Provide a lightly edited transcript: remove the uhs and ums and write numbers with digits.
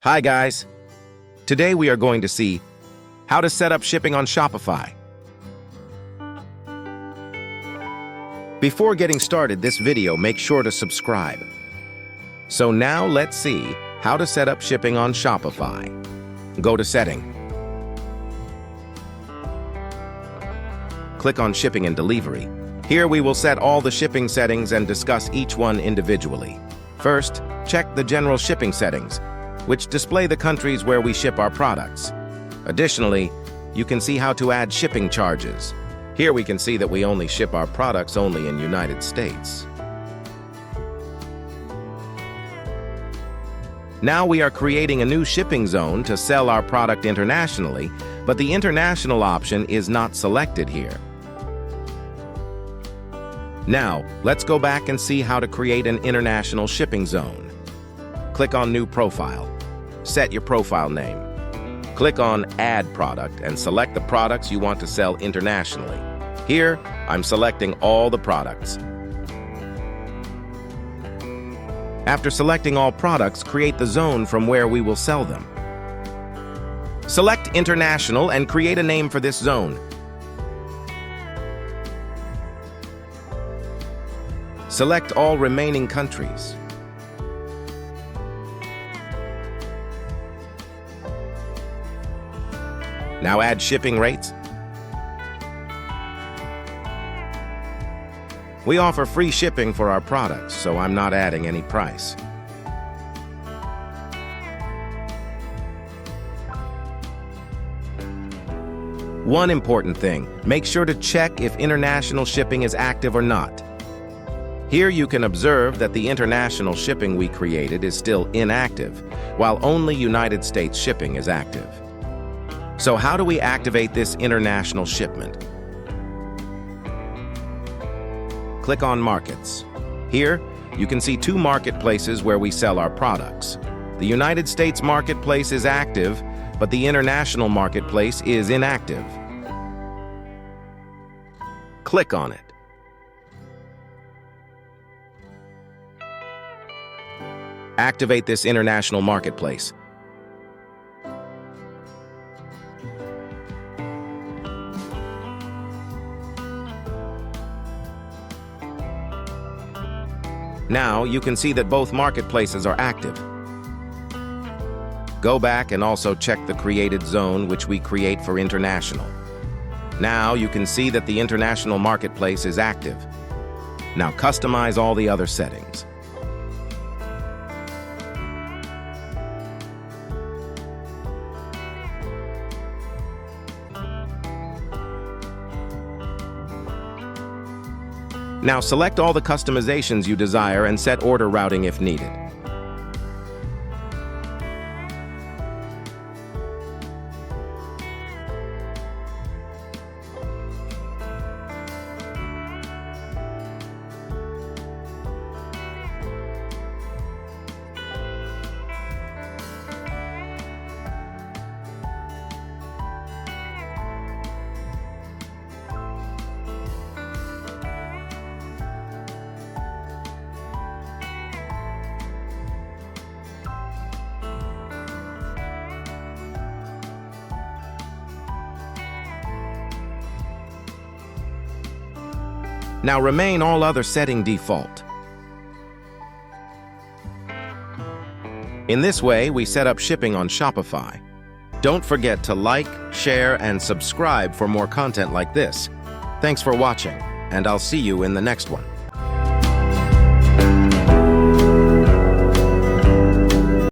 Hi guys! Today we are going to see how to set up shipping on Shopify. Before getting started this video, make sure to subscribe. So now let's see how to set up shipping on Shopify. Go to Setting. Click on Shipping and Delivery. Here we will set all the shipping settings and discuss each one individually. First, check the General Shipping settings, which display the countries where we ship our products. Additionally, you can see how to add shipping charges. Here we can see that we only ship our products only in United States. Now we are creating a new shipping zone to sell our product internationally, but the international option is not selected here. Now, let's go back and see how to create an international shipping zone. Click on New Profile. Set your profile name. Click on Add Product and select the products you want to sell internationally. Here, I'm selecting all the products. After selecting all products, create the zone from where we will sell them. Select International and create a name for this zone. Select all remaining countries. Now add shipping rates. We offer free shipping for our products, so I'm not adding any price. One important thing, make sure to check if international shipping is active or not. Here you can observe that the international shipping we created is still inactive, while only United States shipping is active. So how do we activate this international shipment? Click on Markets. Here, you can see two marketplaces where we sell our products. The United States marketplace is active, but the international marketplace is inactive. Click on it. Activate this international marketplace. Now you can see that both marketplaces are active. Go back and also check the created zone which we create for international. Now you can see that the international marketplace is active. Now customize all the other settings. Now select all the customizations you desire and set order routing if needed. Now remain all other setting default. In this way, we set up shipping on Shopify. Don't forget to like, share, and subscribe for more content like this. Thanks for watching, and I'll see you in the next one.